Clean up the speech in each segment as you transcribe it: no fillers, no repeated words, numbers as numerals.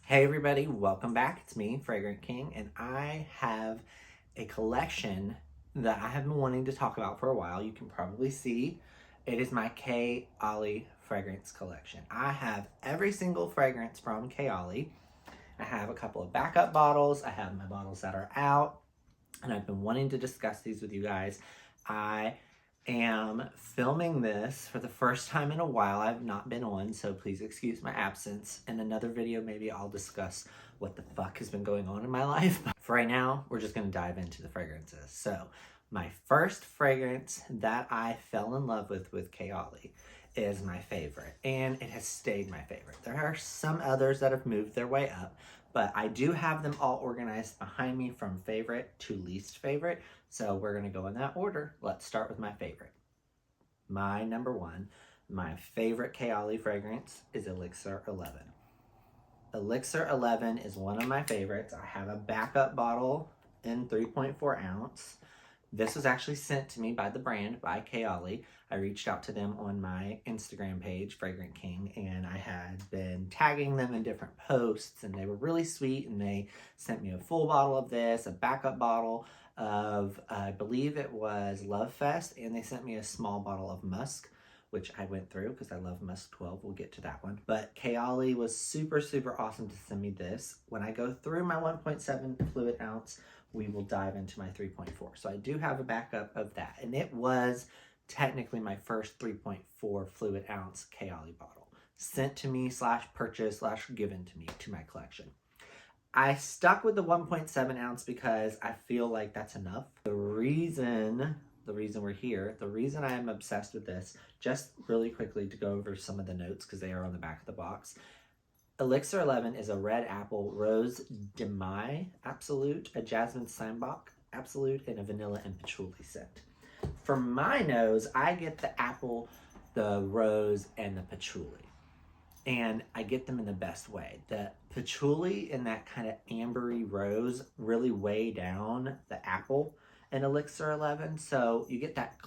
Hey everybody, welcome back. It's me, Fragrant King, and I have a collection that I have been wanting to talk about for a while. You can probably see it is my KAYALI fragrance collection. I have every single fragrance from KAYALI. I have a couple of backup bottles. I have my bottles that are out, and I've been wanting to discuss these with you guys. I am filming this for the first time in a while. I've not been on, so please excuse my absence. In another video, maybe I'll discuss what the fuck has been going on in my life. But for right now, we're just gonna dive into the fragrances. So my first fragrance that I fell in love with KAYALI is my favorite, and it has stayed my favorite. There are some others that have moved their way up, but I do have them all organized behind me from favorite to least favorite. So we're gonna go in that order. Let's start with my favorite. My number one, my favorite KAYALI fragrance is Elixir 11. Elixir 11 is one of my favorites. I have a backup bottle in 3.4 ounce. This was actually sent to me by the brand, by KAYALI. I reached out to them on my Instagram page, Fragrant King, and I had been tagging them in different posts, and they were really sweet, and they sent me a full bottle of this, a backup bottle of, I believe it was Love Fest, and they sent me a small bottle of Musk, which I went through because I love Musk 12. We'll get to that one. But KAYALI was super, super awesome to send me this. When I go through my 1.7 fluid ounce, we will dive into my 3.4. So I do have a backup of that. And it was technically my first 3.4 fluid ounce KAYALI bottle. Sent to me / purchased / given to me to my collection. I stuck with the 1.7 ounce because I feel like that's enough. The reason we're here, the reason I am obsessed with this, just really quickly to go over some of the notes because they are on the back of the box. Elixir 11 is a red apple rose demi absolute, a jasmine steinbock absolute, and a vanilla and patchouli scent. For my nose, I get the apple, the rose, and the patchouli. And I get them in the best way. The patchouli and that kind of ambery rose really weigh down the apple in Elixir 11. So you get that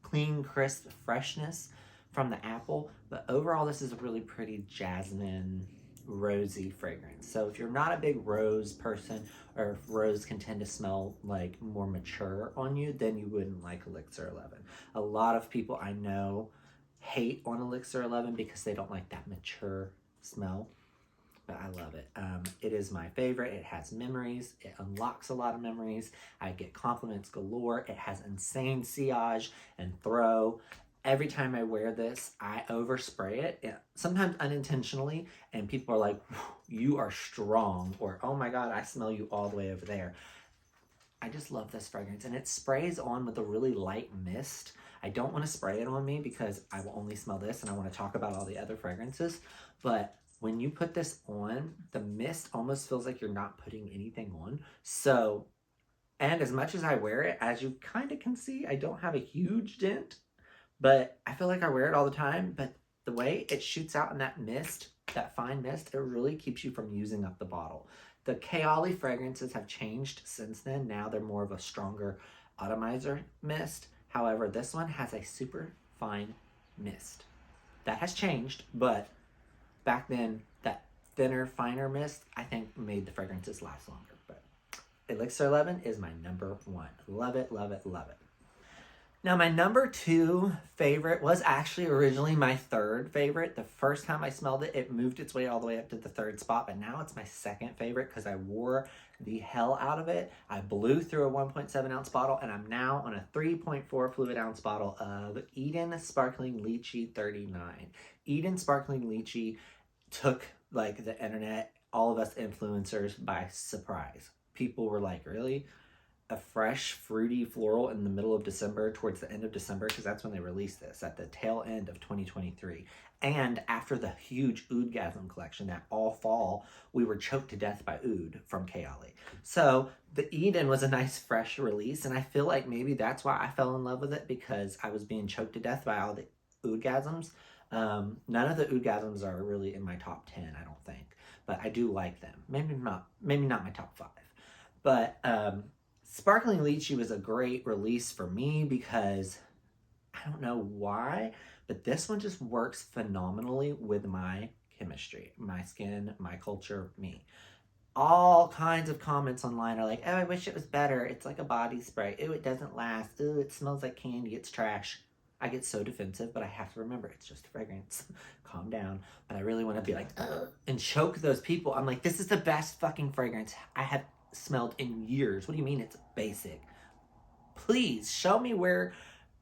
clean, crisp freshness from the apple. But overall, this is a really pretty jasmine, rosy fragrance. So if you're not a big rose person, or if rose can tend to smell like more mature on you, then you wouldn't like Elixir 11. A lot of people I know hate on Elixir 11 because they don't like that mature smell, but I love it. It is my favorite. It has memories. It unlocks a lot of memories. I get compliments galore. It has insane sillage and throw. Every time I wear this, I overspray it, sometimes unintentionally, and people are like, you are strong, or oh my God, I smell you all the way over there. I just love this fragrance, and it sprays on with a really light mist. I don't want to spray it on me because I will only smell this, and I want to talk about all the other fragrances, but when you put this on, the mist almost feels like you're not putting anything on. So, and as much as I wear it, as you kind of can see, I don't have a huge dent, but I feel like I wear it all the time. But the way it shoots out in that mist, that fine mist, it really keeps you from using up the bottle. The KAYALI fragrances have changed since then. Now they're more of a stronger atomizer mist. However, this one has a super fine mist. That has changed, but back then, that thinner, finer mist, I think, made the fragrances last longer. But Elixir 11 is my number one. Love it, love it, love it. Now, my number two favorite was actually originally my third favorite. The first time I smelled it, it moved its way all the way up to the third spot, but now it's my second favorite because I wore the hell out of it. I blew through a 1.7 ounce bottle, and I'm now on a 3.4 fluid ounce bottle of Eden Sparkling Lychee 39. Eden Sparkling Lychee took like the internet, all of us influencers, by surprise. People were like, really? A fresh, fruity floral in the middle of December, towards the end of December, because that's when they released this, at the tail end of 2023. And after the huge Oudgasm collection, that all fall, we were choked to death by oud from KAYALI. So the Eden was a nice, fresh release, and I feel like maybe that's why I fell in love with it, because I was being choked to death by all the Oudgasms. None of the Oudgasms are really in my top 10, I don't think, but I do like them. Maybe not my top 5. But Sparkling Lychee was a great release for me because I don't know why, but this one just works phenomenally with my chemistry. My skin, my culture, me. All kinds of comments online are like, oh, I wish it was better. It's like a body spray. Ooh, it doesn't last. Ooh, it smells like candy. It's trash. I get so defensive, but I have to remember it's just a fragrance. Calm down. But I really want to be like, ugh, and choke those people. I'm like, this is the best fucking fragrance I have smelled in years. What do you mean it's basic? Please show me where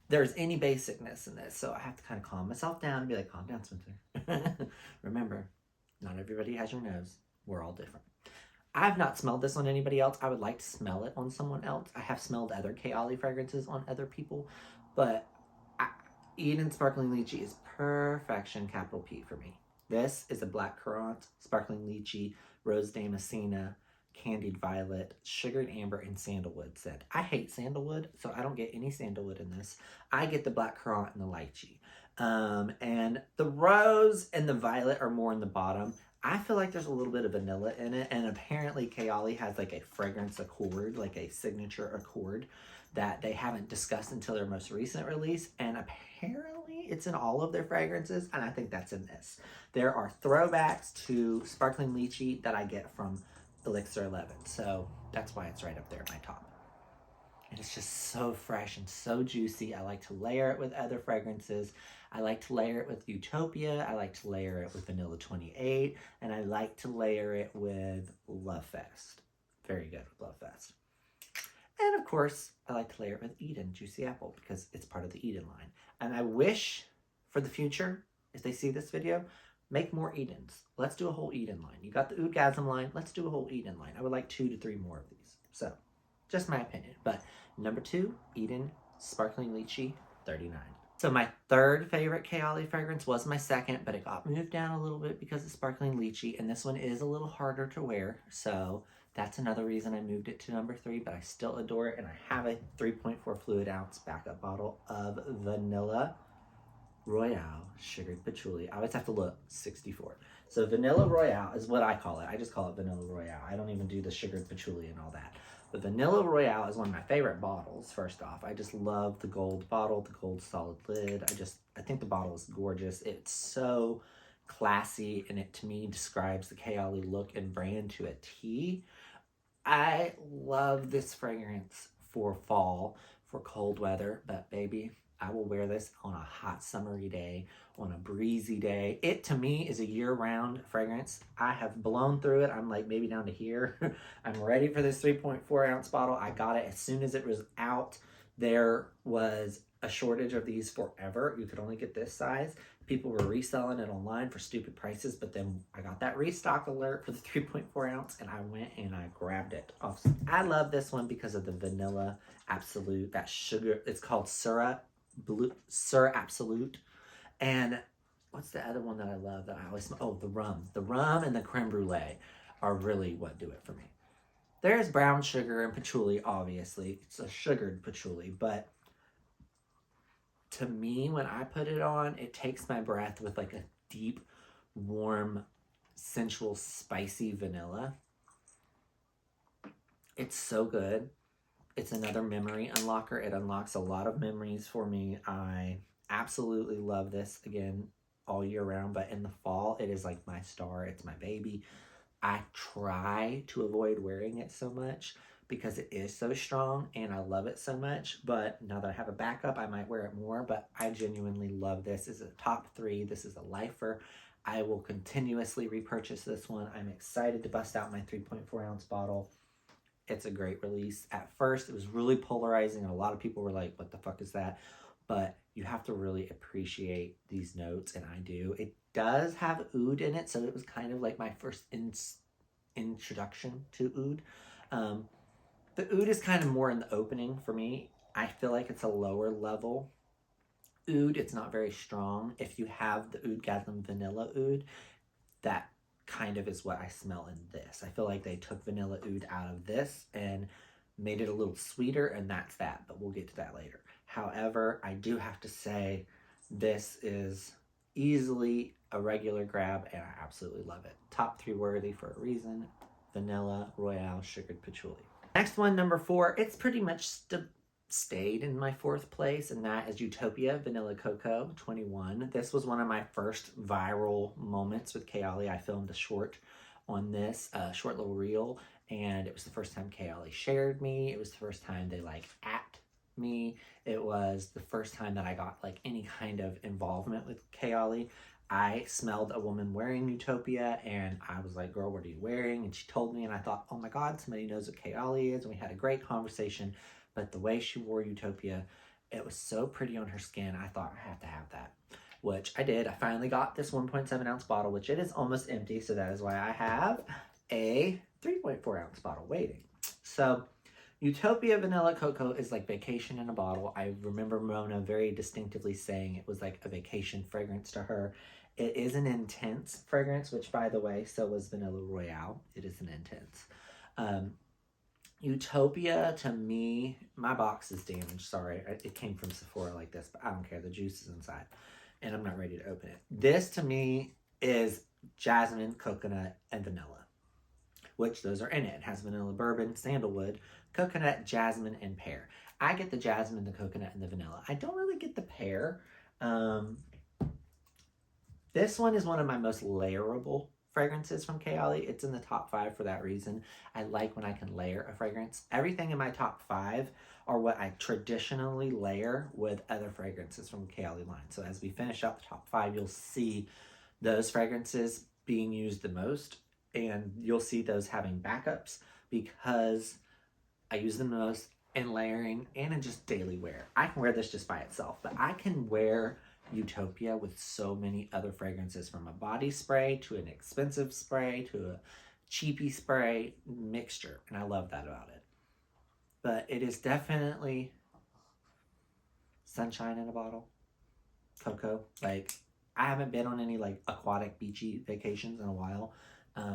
there's any basicness in this. So I have to kind of calm myself down and be like, calm down, Spencer. Remember, not everybody has your nose. We're all different. I've not smelled this on anybody else. I would like to smell it on someone else. I have smelled other KAYALI fragrances on other people, but Eden Sparkling Lychee is perfection, capital P for me. This is a black currant, sparkling lychee, rose damascena, candied violet, sugared amber, and sandalwood scent. I hate sandalwood, so I don't get any sandalwood in this. I get the black currant and the lychee. And the rose and the violet are more in the bottom. I feel like there's a little bit of vanilla in it, and apparently KAYALI has like a fragrance accord, like a signature accord that they haven't discussed until their most recent release, and apparently it's in all of their fragrances, and I think that's in this. There are throwbacks to sparkling lychee that I get from Elixir 11, so that's why it's right up there at my top. And it's just so fresh and so juicy. I like to layer it with other fragrances. I like to layer it with Utopia. I like to layer it with Vanilla 28. And I like to layer it with Love Fest. Very good with Love Fest. And of course, I like to layer it with Eden Juicy Apple because it's part of the Eden line. And I wish for the future, if they see this video, make more Edens. Let's do a whole Eden line. You got the Oudgasm line. Let's do a whole Eden line. I would like 2 to 3 more of these. So, just my opinion. But number 2, Eden Sparkling Lychee 39. So my third favorite KAYALI fragrance was my second, but it got moved down a little bit because of Sparkling Lychee, and this one is a little harder to wear, so that's another reason I moved it to number 3, but I still adore it, and I have a 3.4 fluid ounce backup bottle of Vanilla Royale Sugared Patchouli. I always have to look, 64. So Vanilla Royale is what I call it. I just call it Vanilla Royale. I don't even do the Sugared Patchouli and all that. The Vanilla Royale is one of my favorite bottles, first off. I just love the gold bottle, the gold solid lid. I think the bottle is gorgeous. It's so classy, and it, to me, describes the KAYALI look and brand to a T. I love this fragrance for fall, for cold weather, but baby, I will wear this on a hot summery day, on a breezy day. It, to me, is a year-round fragrance. I have blown through it. I'm like maybe down to here. I'm ready for this 3.4 ounce bottle. I got it as soon as it was out. There was a shortage of these forever. You could only get this size. People were reselling it online for stupid prices, but then I got that restock alert for the 3.4 ounce, and I went and I grabbed it. I love this one because of the vanilla absolute, that sugar. It's called Sur Absolute. And what's the other one that I love that I always smell? Oh, the rum. The rum and the creme brulee are really what do it for me. There's brown sugar and patchouli, obviously. It's a sugared patchouli, but to me, when I put it on, it takes my breath with like a deep, warm, sensual, spicy vanilla. It's so good. It's another memory unlocker. It unlocks a lot of memories for me. I absolutely love this, again, all year round, but in the fall, it is like my star. It's my baby. I try to avoid wearing it so much because it is so strong and I love it so much, but now that I have a backup, I might wear it more, but I genuinely love this. This is a top 3. This is a lifer. I will continuously repurchase this one. I'm excited to bust out my 3.4 ounce bottle. It's a great release. At first, it was really polarizing, and a lot of people were like, what the fuck is that? But you have to really appreciate these notes, and I do. It does have oud in it, so it was kind of like my first introduction to oud. The oud is kind of more in the opening for me. I feel like it's a lower level oud. It's not very strong. If you have the Oudgasm vanilla oud, that kind of is what I smell in this. I feel like they took vanilla oud out of this and made it a little sweeter, and that's that, but we'll get to that later. However, I do have to say this is easily a regular grab, and I absolutely love it. Top 3 worthy for a reason. Vanilla Royale Sugared Patchouli. Next one, number 4, it's pretty much stayed in my 4th place, and that is Utopia Vanilla Cocoa 21. This was one of my first viral moments with KAYALI. I filmed a short on this, short little reel, and it was the first time KAYALI shared me. It was the first time they like at me. It was the first time that I got like any kind of involvement with KAYALI. I smelled a woman wearing Utopia, and I was like, girl, what are you wearing? And she told me, and I thought, oh my God, somebody knows what KAYALI is. And we had a great conversation. But the way she wore Utopia, it was so pretty on her skin. I thought, I have to have that, which I did. I finally got this 1.7 ounce bottle, which it is almost empty. So that is why I have a 3.4 ounce bottle waiting. So Utopia Vanilla Cocoa is like vacation in a bottle. I remember Mona very distinctively saying it was like a vacation fragrance to her. It is an intense fragrance, which by the way, so was Vanilla Royale. It is an intense. Utopia, to me, my box is damaged. Sorry, it came from Sephora like this, but I don't care. The juice is inside, and I'm not ready to open it. This, to me, is jasmine, coconut, and vanilla, which those are in it. It has vanilla bourbon, sandalwood, coconut, jasmine, and pear. I get the jasmine, the coconut, and the vanilla. I don't really get the pear. This one is one of my most layerable fragrances from KAYALI. It's in the top 5 for that reason. I like when I can layer a fragrance. Everything in my top 5 are what I traditionally layer with other fragrances from the KAYALI line. So as we finish out the top 5, you'll see those fragrances being used the most, and you'll see those having backups because I use them the most in layering and in just daily wear. I can wear this just by itself, but I can wear Utopia with so many other fragrances, from a body spray to an expensive spray to a cheapy spray mixture, and I love that about it. But it is definitely sunshine in a bottle, cocoa. Like, I haven't been on any like aquatic beachy vacations in a while,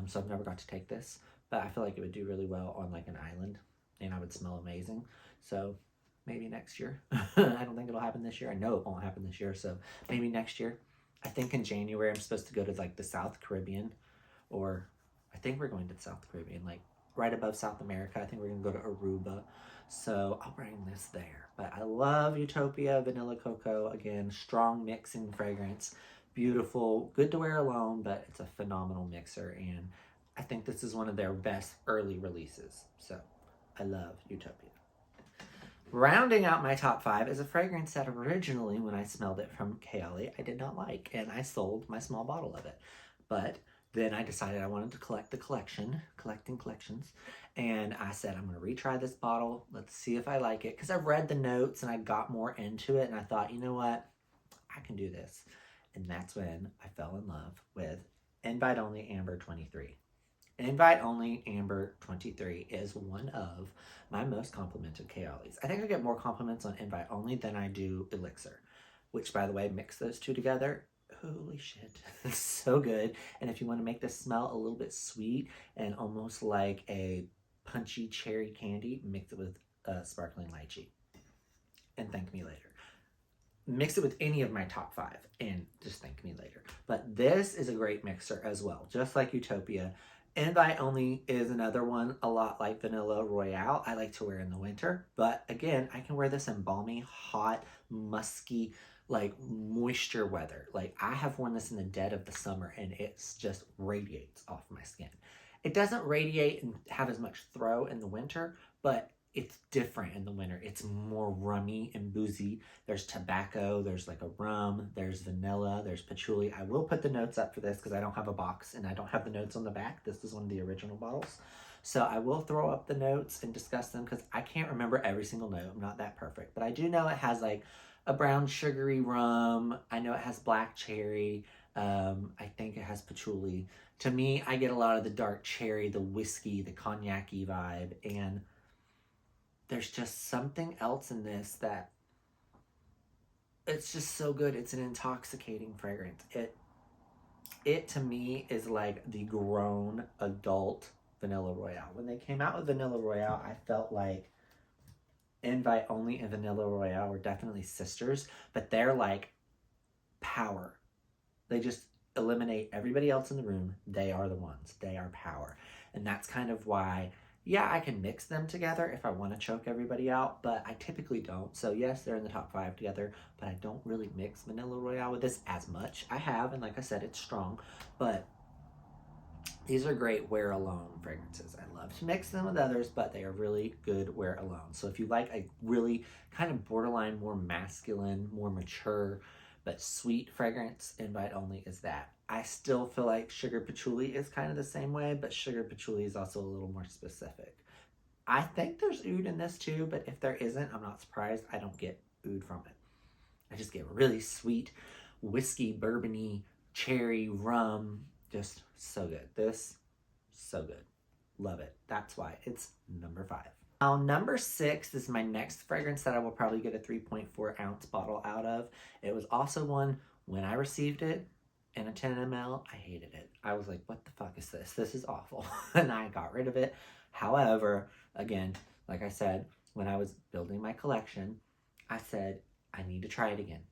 so I've never got to take this, but I feel like it would do really well on like an island, and I would smell amazing. So maybe next year. I don't think it'll happen this year. I know it won't happen this year, so maybe next year. I think in January I'm supposed to go to like the South Caribbean, or I think we're going to the South Caribbean, like right above South America. I think we're gonna go to Aruba, so I'll bring this there. But I love Utopia Vanilla Cocoa. Again, strong mixing fragrance, beautiful, good to wear alone, but it's a phenomenal mixer, and I think this is one of their best early releases. So I love Utopia. Rounding out my top 5 is a fragrance that originally, when I smelled it from KAYALI, I did not like, and I sold my small bottle of it. But then I decided I wanted to collect the collection, collecting collections, and I said, I'm going to retry this bottle. Let's see if I like it, because I read the notes and I got more into it, and I thought, you know what, I can do this. And that's when I fell in love with Invite Only Amber 23. Invite Only Amber 23 is one of my most complimented KAYALIs. I think I get more compliments on Invite Only than I do Elixir, which, by the way, mix those two together. Holy shit, it's so good. And if you want to make this smell a little bit sweet and almost like a punchy cherry candy, mix it with sparkling lychee. And thank me later. Mix it with any of my top 5 and just thank me later. But this is a great mixer as well, just like Utopia. Invite Only is another one, a lot like Vanilla Royale. I like to wear in the winter, but again, I can wear this in balmy, hot, musky, like moisture weather. Like, I have worn this in the dead of the summer, and it's just radiates off my skin. It doesn't radiate and have as much throw in the winter, but it's different in the winter. It's more rummy and boozy. There's tobacco, there's like a rum, there's vanilla, there's patchouli. I will put the notes up for this because I don't have a box and I don't have the notes on the back. This is one of the original bottles. So I will throw up the notes and discuss them because I can't remember every single note. I'm not that perfect, but I do know it has like a brown sugary rum. I know it has black cherry. I think it has patchouli. To me, I get a lot of the dark cherry, the whiskey, the cognac-y vibe, and there's just something else in this that it's just so good. It's an intoxicating fragrance. It to me is like the grown adult Vanilla Royale. When they came out with Vanilla Royale, I felt like Invite Only and Vanilla Royale were definitely sisters, but they're like power. They just eliminate everybody else in the room. They are the ones. They are power. And that's kind of why Yeah, I can mix them together if I want to choke everybody out, but I typically don't. So yes, they're in the top 5 together, but I don't really mix Vanilla Royale with this as much. I have, and like I said, it's strong, but these are great wear alone fragrances. I love to mix them with others, but they are really good wear alone. So if you like a really kind of borderline, more masculine, more mature, but sweet fragrance, Invite Only is that. I still feel like Sugar Patchouli is kind of the same way, but Sugar Patchouli is also a little more specific. I think there's oud in this too, but if there isn't, I'm not surprised. I don't get oud from it. I just get really sweet, whiskey, bourbony, cherry, rum. Just so good. This, so good. Love it. That's why it's number 5. Now, number 6 is my next fragrance that I will probably get a 3.4 ounce bottle out of. It was also one, when I received it in a 10 ml, I hated it. I was like, what the fuck is this? This is awful. And I got rid of it. However, again, like I said, when I was building my collection, I said, I need to try it again.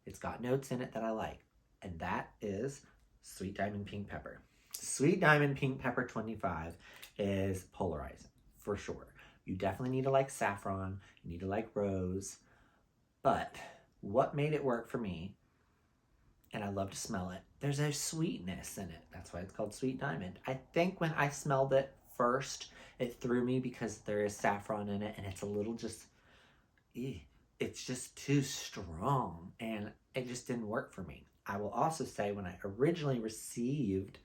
It's got notes in it that I like. And that is Sweet Diamond Pink Pepper. Sweet Diamond Pink Pepper 25 is polarizing, for sure. You definitely need to like saffron. You need to like rose. But what made it work for me, and I love to smell it, there's a sweetness in it. That's why it's called Sweet Diamond. I think when I smelled it first, it threw me because there is saffron in it, and it's a little just, it's just too strong, and it just didn't work for me. I will also say when I originally received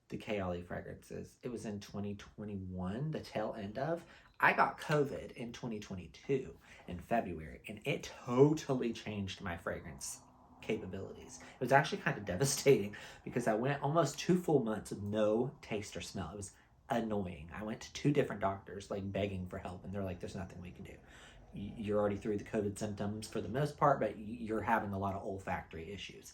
the KAYALI fragrances, it was in 2021, the tail end of. I got COVID in 2022 in February, and it totally changed my fragrance capabilities. It was actually kind of devastating because I went almost 2 full months with no taste or smell. It was annoying. I went to 2 different doctors, like begging for help, and they're like, there's nothing we can do. You're already through the COVID symptoms for the most part, but you're having a lot of olfactory issues.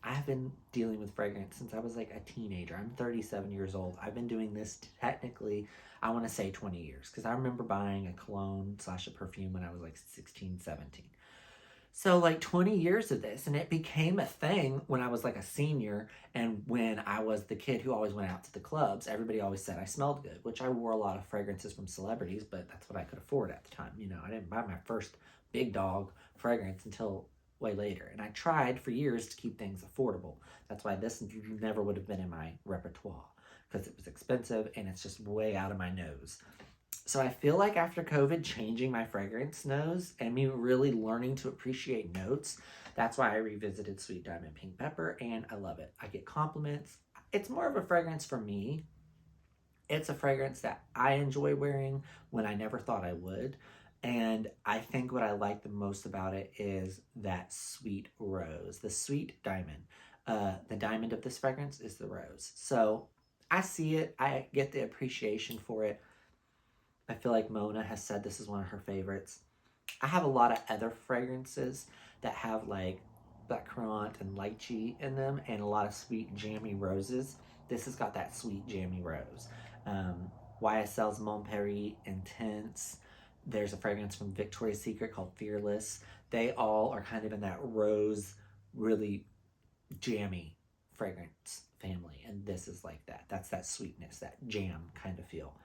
I've been dealing with fragrance since I was like a teenager. I'm 37 years old. I've been doing this technically, I want to say 20 years, because I remember buying a cologne / a perfume when I was like 16, 17. So like 20 years of this, and it became a thing when I was like a senior, and when I was the kid who always went out to the clubs. Everybody always said I smelled good, which I wore a lot of fragrances from celebrities, but that's what I could afford at the time. You know, I didn't buy my first big dog fragrance until way later, and I tried for years to keep things affordable. That's why this never would have been in my repertoire, because it was expensive and it's just way out of my nose. So I feel like after COVID, changing my fragrance nose and me really learning to appreciate notes, that's why I revisited Sweet Diamond Pink Pepper, and I love it. I get compliments. It's more of a fragrance for me. It's a fragrance that I enjoy wearing when I never thought I would. And I think what I like the most about it is that sweet rose, the sweet diamond. The diamond of this fragrance is the rose. So I see it. I get the appreciation for it. I feel like Mona has said this is one of her favorites. I have a lot of other fragrances that have like blackcurrant and lychee in them, and a lot of sweet jammy roses. This has got that sweet jammy rose. YSL's Mon Paris Intense. There's a fragrance from Victoria's Secret called Fearless. They all are kind of in that rose, really jammy fragrance family. And this is like that. That's that sweetness, that jam kind of feel.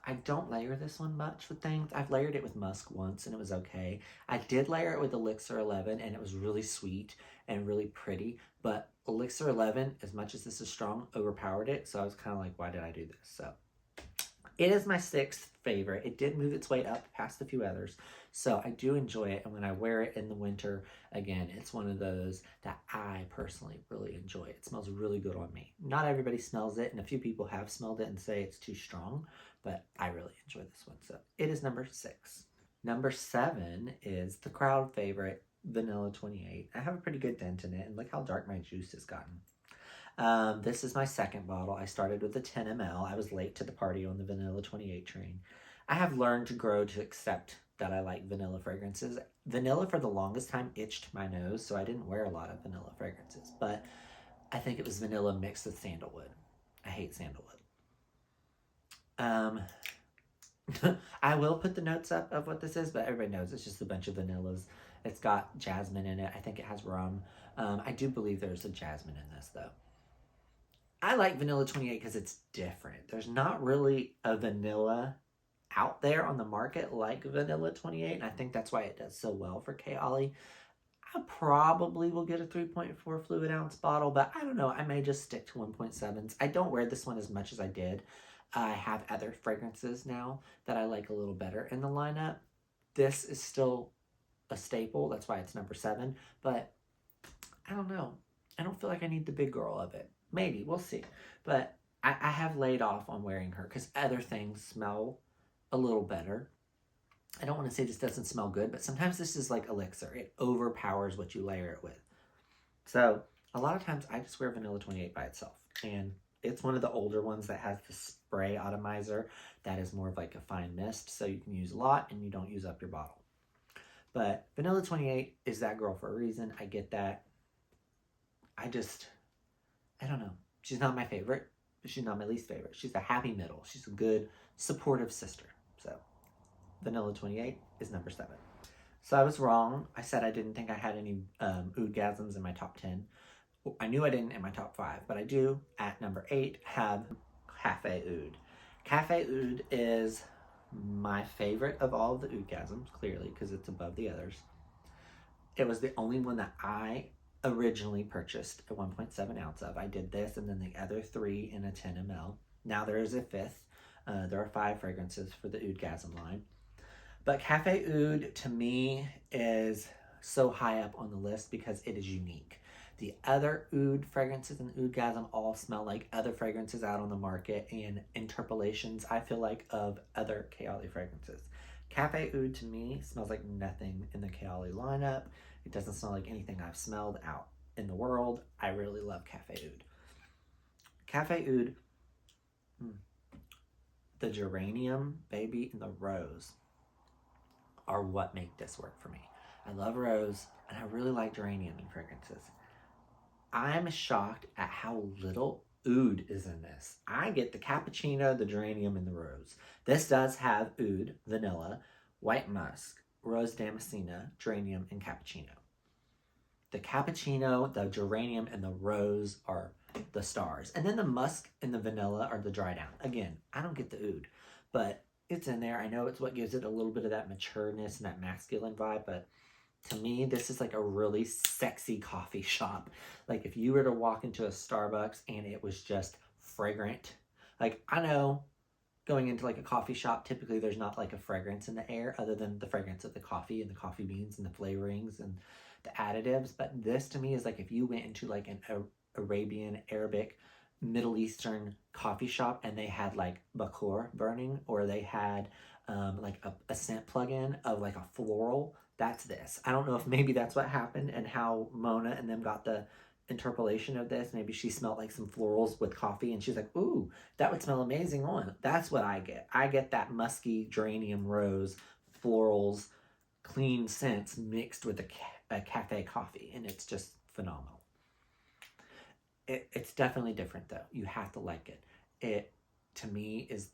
I don't layer this one much with things. I've layered it with musk once and it was okay. I did layer it with Elixir 11 and it was really sweet and really pretty. But Elixir 11, as much as this is strong, overpowered it. So I was kind of like, why did I do this? So it is my 6th favorite. It did move its way up past a few others. So I do enjoy it. And when I wear it in the winter, again, it's one of those that I personally really enjoy. It smells really good on me. Not everybody smells it. And a few people have smelled it and say it's too strong. But I really enjoy this one. So it is number 6. Number 7 is the crowd favorite, Vanilla 28. I have a pretty good dent in it. And look how dark my juice has gotten. This is my 2nd bottle. I started with a 10 ml. I was late to the party on the Vanilla 28 train. I have learned to grow to accept that I like vanilla fragrances. Vanilla for the longest time itched my nose, so I didn't wear a lot of vanilla fragrances. But I think it was vanilla mixed with sandalwood. I hate sandalwood. I will put the notes up of what this is, but everybody knows it's just a bunch of vanillas. It's got jasmine in it. I think it has rum. I do believe there's a jasmine in this, though. I like Vanilla 28 because it's different. There's not really a vanilla out there on the market like Vanilla 28, and I think that's why it does so well for KAYALI. I probably will get a 3.4 fluid ounce bottle, but I don't know. I may just stick to 1.7s. I don't wear this one as much as I did. I have other fragrances now that I like a little better in the lineup. This is still a staple. That's why it's number 7. But I don't know. I don't feel like I need the big girl of it. Maybe. We'll see. But I have laid off on wearing her because other things smell a little better. I don't want to say this doesn't smell good, but sometimes this is like elixir. It overpowers what you layer it with. So a lot of times I just wear Vanilla 28 by itself. And it's one of the older ones that has the spray atomizer that is more of like a fine mist. So you can use a lot and you don't use up your bottle. But Vanilla 28 is that girl for a reason. I get that. I don't know. She's not my favorite, but she's not my least favorite. She's a happy middle. She's a good, supportive sister. So Vanilla 28 is number 7. So I was wrong. I said I didn't think I had any oudgasms in my top 10. I knew I didn't in my top 5, but I do at number 8 have Cafe Oud. Cafe Oud is my favorite of all of the oudgasms, clearly, because it's above the others. It was the only one that I originally purchased a 1.7 ounce of. I did this and then the other 3 in a 10 ml. Now there is a 5th. There are 5 fragrances for the oudgasm line. But Cafe Oud, to me, is so high up on the list because it is unique. The other oud fragrances and oudgasm all smell like other fragrances out on the market and interpolations, I feel like, of other KAYALI fragrances. Cafe Oud, to me, smells like nothing in the KAYALI lineup. It doesn't smell like anything I've smelled out in the world. I really love Cafe Oud. Cafe Oud, the geranium, baby, and the rose are what make this work for me. I love rose, and I really like geranium in fragrances. I'm shocked at how little oud is in this. I get the cappuccino, the geranium, and the rose. This does have oud, vanilla, white musk, rose damascena, geranium, and cappuccino. The cappuccino, the geranium, and the rose are the stars. And then the musk and the vanilla are the dry down. Again, I don't get the oud, but it's in there. I know it's what gives it a little bit of that matureness and that masculine vibe, but to me, this is like a really sexy coffee shop. Like if you were to walk into a Starbucks and it was just fragrant, like I know going into like a coffee shop, typically there's not like a fragrance in the air other than the fragrance of the coffee and the coffee beans and the flavorings and the additives. But this to me is like if you went into like an Arabian, Arabic, Middle Eastern coffee shop and they had like bakor burning, or they had like a scent plug-in of like a floral. That's this. I don't know if maybe that's what happened and how Mona and them got the interpolation of this. Maybe she smelled like some florals with coffee and she's like, ooh, that would smell amazing on. That's what I get. I get that musky geranium rose, florals, clean scents mixed with a cafe coffee, and it's just phenomenal. It's definitely different though. You have to like it. It, to me, is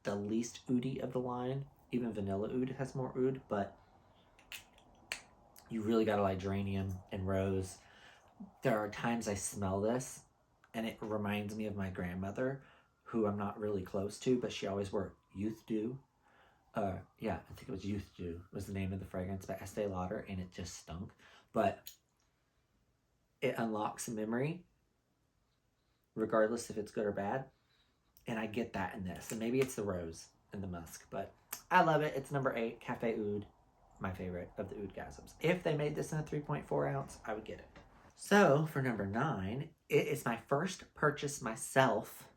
the least oudy of the line. Even vanilla oud has more oud, but you really gotta like geranium and rose. There are times I smell this and it reminds me of my grandmother, who I'm not really close to, but she always wore Youth Dew. Yeah, I think it was Youth Dew was the name of the fragrance by Estee Lauder, and it just stunk. But it unlocks a memory, regardless if it's good or bad. And I get that in this. And maybe it's the rose and the musk, but I love it. It's number 8, Cafe Oud, my favorite of the oudgasms. If they made this in a 3.4 ounce, I would get it. So for number 9, it is my first purchase myself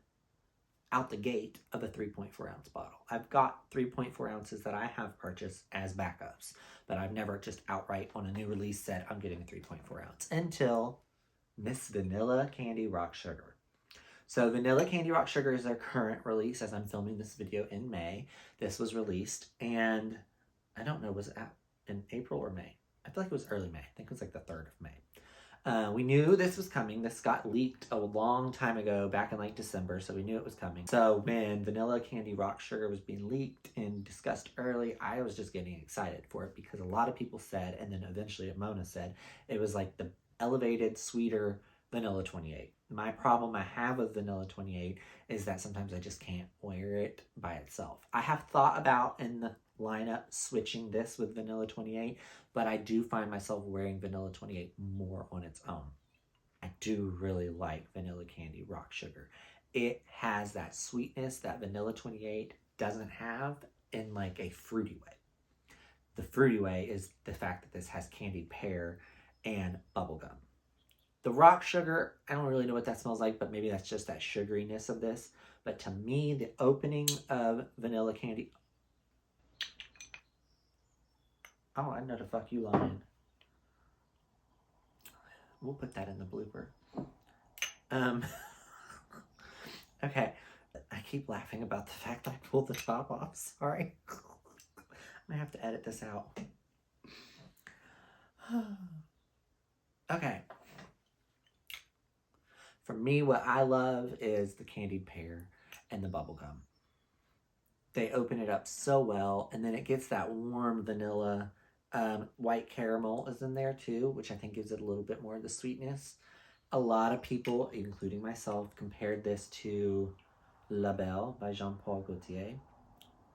out the gate of a 3.4 ounce bottle. I've got 3.4 ounces that I have purchased as backups, but I've never just outright on a new release said I'm getting a 3.4 ounce until Miss Vanilla Candy Rock Sugar. So Vanilla Candy Rock Sugar is their current release as I'm filming this video in May. This was released, and I don't know, was it out in April or May? I feel like it was early May. I think it was like the 3rd of May. We knew this was coming. This got leaked a long time ago, back in like December, so we knew it was coming. So when Vanilla Candy Rock Sugar was being leaked and discussed early, I was just getting excited for it because a lot of people said, and then eventually Mona said, it was like the elevated, sweeter Vanilla 28. My problem I have with Vanilla 28 is that sometimes I just can't wear it by itself. I have thought about in the lineup switching this with Vanilla 28, but I do find myself wearing Vanilla 28 more on its own. I do really like Vanilla Candy Rock Sugar. It has that sweetness that Vanilla 28 doesn't have in like a fruity way. The fruity way is the fact that this has candied pear and bubblegum. The rock sugar, I don't really know what that smells like, but maybe that's just that sugariness of this. But to me, the opening of vanilla candy. Oh, I know the fuck you lying. We'll put that in the blooper. Okay. I keep laughing about the fact that I pulled the top off. Sorry. I have to edit this out. Okay. For me, what I love is the candied pear and the bubblegum. They open it up so well, and then it gets that warm vanilla. White caramel is in there too, which I think gives it a little bit more of the sweetness. A lot of people, including myself, compared this to La Belle by Jean-Paul Gaultier.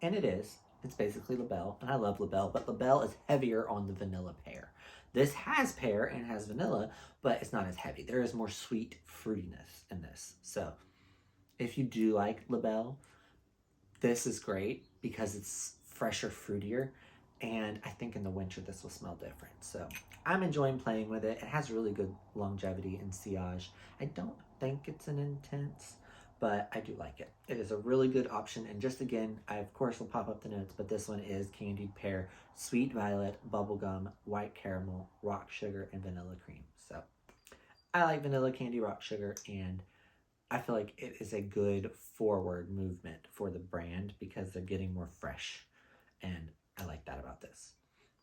And it is. It's basically La Belle, and I love La Belle, but La Belle is heavier on the vanilla pear. This has pear and has vanilla, but it's not as heavy. There is more sweet fruitiness in this. So if you do like La Belle, this is great because it's fresher, fruitier. And I think in the winter this will smell different. So I'm enjoying playing with it. It has really good longevity and sillage. I don't think it's an intense, but I do like it. It is a really good option. And just again, I of course will pop up the notes, but this one is candied pear, sweet violet, bubblegum, white caramel, rock sugar, and vanilla cream. So I like vanilla candy rock sugar, and I feel like it is a good forward movement for the brand because they're getting more fresh, and I like that about this.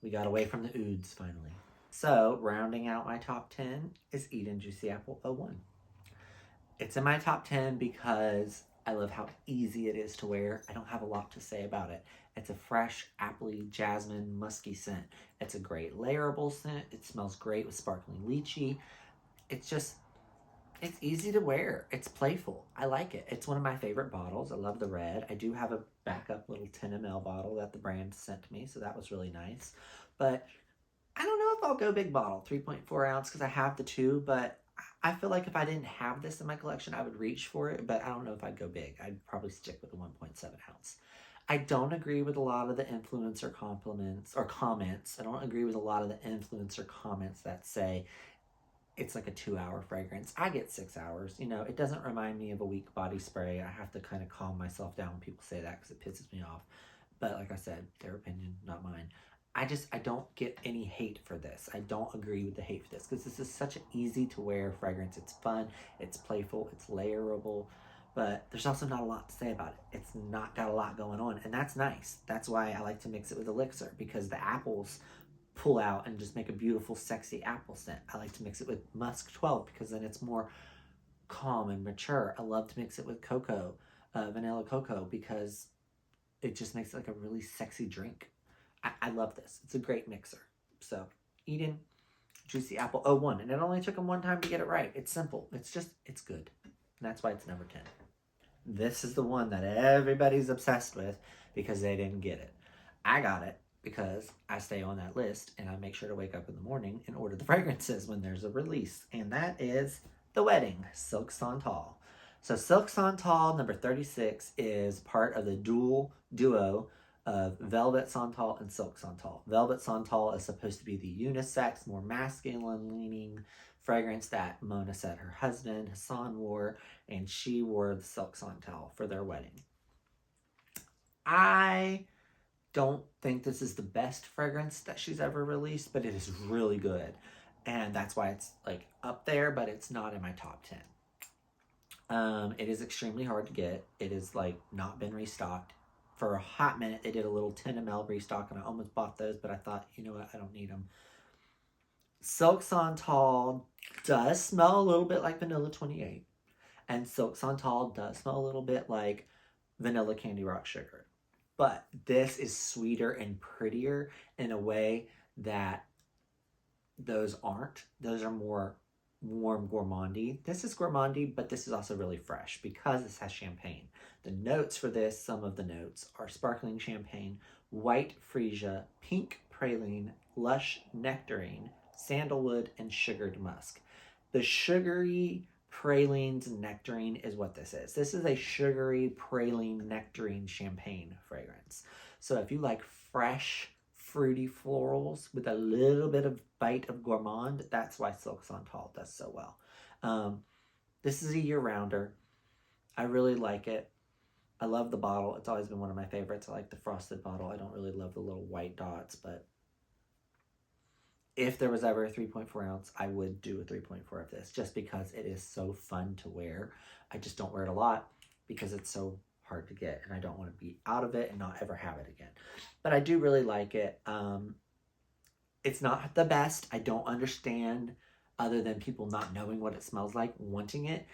We got away from the ouds finally. So rounding out my top 10 is Eden Juicy Apple 01. It's in my top 10 because I love how easy it is to wear. I don't have a lot to say about it. It's a fresh, appley, jasmine, musky scent. It's a great layerable scent. It smells great with sparkling lychee. It's easy to wear. It's playful. I like it. It's one of my favorite bottles. I love the red. I do have a backup little 10 ml bottle that the brand sent me, so that was really nice. But I don't know if I'll go big bottle, 3.4 ounce, because I have the 2, but I feel like if I didn't have this in my collection, I would reach for it, but I don't know if I'd go big. I'd probably stick with the 1.7 ounce. I don't agree with a lot of the influencer compliments or comments. I don't agree with a lot of the influencer comments that say it's like a 2-hour fragrance. I get 6 hours. You know, it doesn't remind me of a weak body spray. I have to kind of calm myself down when people say that because it pisses me off. But like I said, their opinion, not mine. I don't get any hate for this. I don't agree with the hate for this because this is such an easy to wear fragrance. It's fun, it's playful, it's layerable, but there's also not a lot to say about it. It's not got a lot going on, and that's nice. That's why I like to mix it with elixir, because the apples pull out and just make a beautiful, sexy apple scent. I like to mix it with Musk 12 because then it's more calm and mature. I love to mix it with cocoa, vanilla cocoa, because it just makes it like a really sexy drink. I love this. It's a great mixer. So Eden Juicy Apple 01. And it only took them one time to get it right. It's simple. It's good. And that's why it's number 10. This is the one that everybody's obsessed with because they didn't get it. I got it because I stay on that list and I make sure to wake up in the morning and order the fragrances when there's a release. And that is The Wedding, Silk Santal. So Silk Santal, number 36, is part of the duo of Velvet Santal and Silk Santal. Velvet Santal is supposed to be the unisex, more masculine-leaning fragrance that Mona said her husband, Hassan, wore, and she wore the Silk Santal for their wedding. I don't think this is the best fragrance that she's ever released, but it is really good. And that's why it's like up there, but it's not in my top 10. It is extremely hard to get. It is like not been restocked. For a hot minute, they did a little 10 ml restock, and I almost bought those, but I thought, you know what, I don't need them. Silk Santal does smell a little bit like Vanilla 28, and Silk Santal does smell a little bit like Vanilla Candy Rock Sugar. But this is sweeter and prettier in a way that those aren't. Those are more warm gourmandy. This is gourmandy, but this is also really fresh because this has champagne. The notes for this, some of the notes, are sparkling champagne, white freesia, pink praline, lush nectarine, sandalwood, and sugared musk. The sugary pralines nectarine is what this is. This is a sugary praline nectarine champagne fragrance. So if you like fresh, fruity florals with a little bit of bite of gourmand, that's why Silk Santal does so well. This is a year-rounder. I really like it. I love the bottle. It's always been one of my favorites. I like the frosted bottle. I don't really love the little white dots, but if there was ever a 3.4 ounce, I would do a 3.4 of this just because it is so fun to wear. I just don't wear it a lot because it's so hard to get and I don't want to be out of it and not ever have it again. But I do really like it. It's not the best. I don't understand, other than people not knowing what it smells like, wanting it.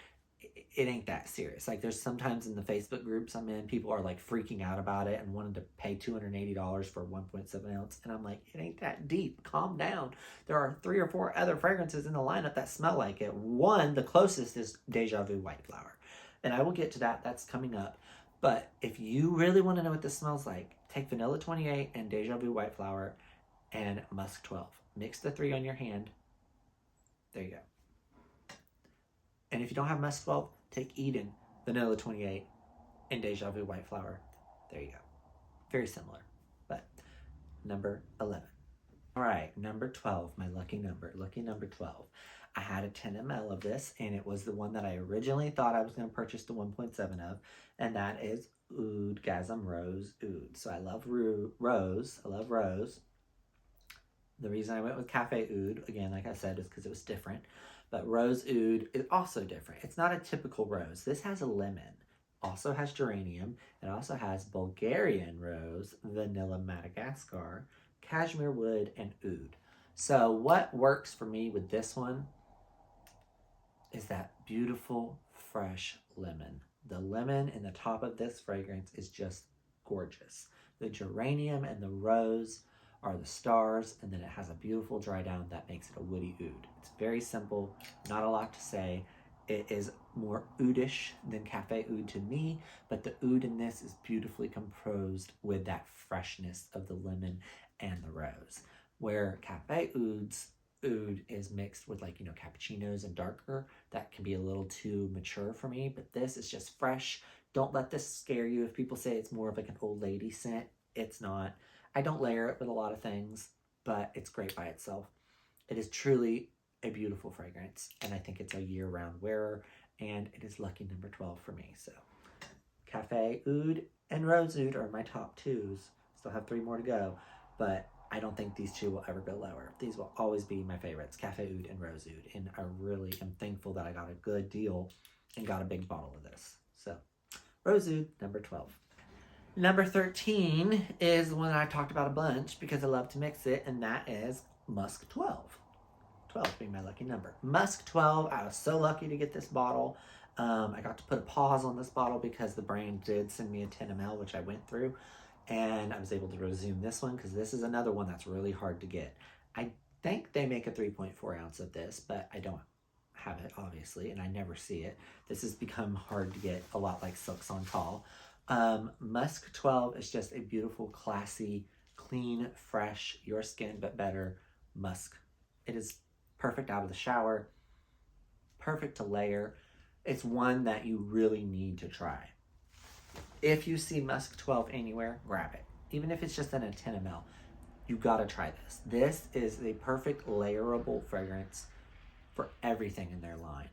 It ain't that serious. Like, there's sometimes in the Facebook groups I'm in, people are like freaking out about it and wanting to pay $280 for 1.7 ounce. And I'm like, it ain't that deep. Calm down. There are 3 or 4 other fragrances in the lineup that smell like it. One, the closest, is Deja Vu White Flower. And I will get to that. That's coming up. But if you really want to know what this smells like, take Vanilla 28 and Deja Vu White Flower and Musk 12. Mix the 3 on your hand. There you go. And if you don't have Musk 12, take Eden, Vanilla 28, and Deja Vu White Flower. There you go. Very similar, but number 11. All right, number 12, my lucky number 12. I had a 10 ml of this, and it was the one that I originally thought I was going to purchase the 1.7 of, and that is Oud Gasm Rose Oud. So I love rose. I love rose. The reason I went with Cafe Oud, again, like I said, is because it was different. But Rose Oud is also different. It's not a typical rose. This has a lemon. Also has geranium. It also has Bulgarian rose, vanilla Madagascar, cashmere wood, and oud. So what works for me with this one is that beautiful, fresh lemon. The lemon in the top of this fragrance is just gorgeous. The geranium and the rose are the stars, and then it has a beautiful dry down that makes it a woody oud. It's very simple, not a lot to say. It is more oudish than Cafe Oud to me, but the oud in this is beautifully composed with that freshness of the lemon and the rose. Where Cafe Oud's oud is mixed with, like, cappuccinos and darker, that can be a little too mature for me, but this is just fresh. Don't let this scare you if people say it's more of like an old lady scent. It's not. I don't layer it with a lot of things, but it's great by itself. It is truly a beautiful fragrance, and I think it's a year-round wearer, and it is lucky number 12 for me. So Cafe Oud and Rose Oud are my top 2s. Still have 3 more to go, but I don't think these 2 will ever go lower. These will always be my favorites, Cafe Oud and Rose Oud, and I really am thankful that I got a good deal and got a big bottle of this. So Rose Oud, number 12. Number 13 is the one I talked about a bunch because I love to mix it, and that is Musk 12. 12 being my lucky number. Musk 12, I was so lucky to get this bottle. I got to put a pause on this bottle because the brand did send me a 10 ml, which I went through, and I was able to resume this one because this is another one that's really hard to get. I think they make a 3.4 ounce of this, but I don't have it, obviously, and I never see it. This has become hard to get, a lot like Silk Santal. Musk 12 is just a beautiful, classy, clean, fresh, your skin but better musk. It is perfect out of the shower, perfect to layer. It's one that you really need to try. If you see Musk 12 anywhere, grab it. Even if it's just in a 10 ml, you gotta try this. This is the perfect layerable fragrance for everything in their line.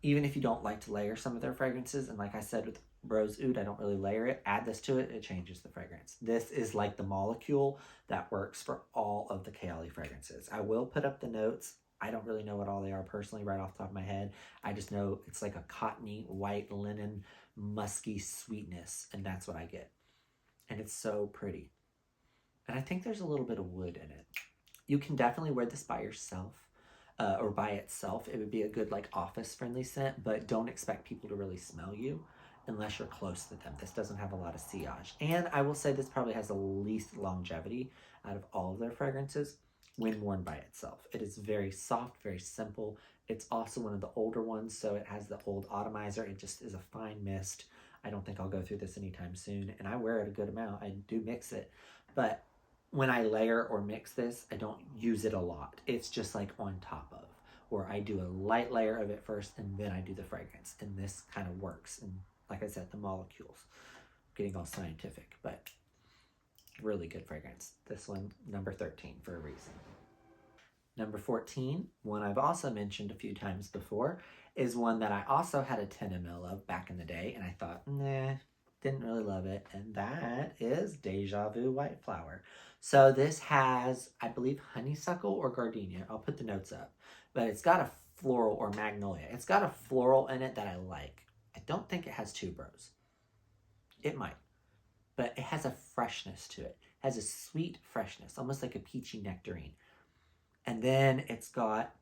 Even if you don't like to layer some of their fragrances, and like I said with Rose Oud, I don't really layer it. Add this to it, it changes the fragrance. This is like the molecule that works for all of the KAYALI fragrances. I will put up the notes. I don't really know what all they are personally right off the top of my head. I just know it's like a cottony, white linen, musky sweetness, and that's what I get. And it's so pretty. And I think there's a little bit of wood in it. You can definitely wear this by yourself. Or by itself. It would be a good like office friendly scent, but don't expect people to really smell you unless you're close to them. This doesn't have a lot of sillage. And I will say this probably has the least longevity out of all of their fragrances. when worn by itself. It is very soft, very simple. It's also one of the older ones, so it has the old atomizer. It just is a fine mist. I don't think I'll go through this anytime soon, and I wear it a good amount. I do mix it, but when I layer or mix this, I don't use it a lot. It's just like on top of, or I do a light layer of it first, and then I do the fragrance, and this kind of works. And like I said, the molecules, getting all scientific, but really good fragrance. This one, number 13 for a reason. Number 14, one I've also mentioned a few times before, is one that I also had a 10 ml of back in the day, and I thought, nah, didn't really love it, and that is Deja Vu White Flower. So this has, I believe, honeysuckle or gardenia. I'll put the notes up, but it's got a floral or magnolia. It's got a floral in it that I like. I don't think it has tuberose. It might, but it has a freshness to it. It has a sweet freshness, almost like a peachy nectarine. And then it's got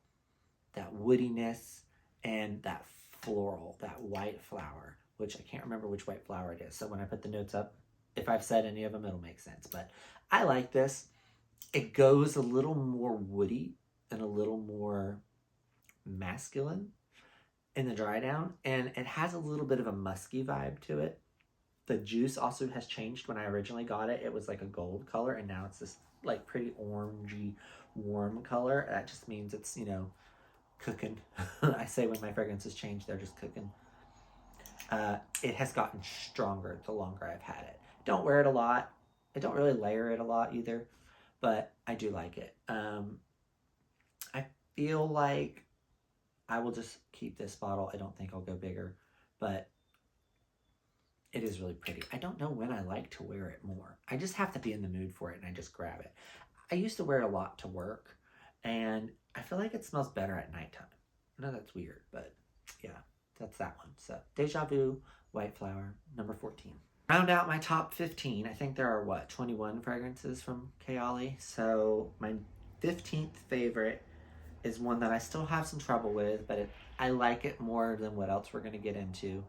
that woodiness and that floral, that white flower, which I can't remember which white flower it is. So when I put the notes up, if I've said any of them, it'll make sense. But I like this. It goes a little more woody and a little more masculine in the dry down. And it has a little bit of a musky vibe to it. The juice also has changed. When I originally got it, it was like a gold color, and now it's this like pretty orangey, warm color. That just means it's, you know, cooking. I say when my fragrances change, they're just cooking. It has gotten stronger the longer I've had it. Don't wear it a lot. I don't really layer it a lot either, but I do like it. I feel like I will just keep this bottle. I don't think I'll go bigger, but it is really pretty. I don't know when I like to wear it more. I just have to be in the mood for it, and I just grab it. I used to wear it a lot to work, and I feel like it smells better at nighttime. I know that's weird, but yeah, that's that one. So Deja Vu White Flower, number 14. Round out my top 15. I think there are, what, 21 fragrances from KAYALI. So my 15th favorite is one that I still have some trouble with, but I like it more than what else we're going to get into.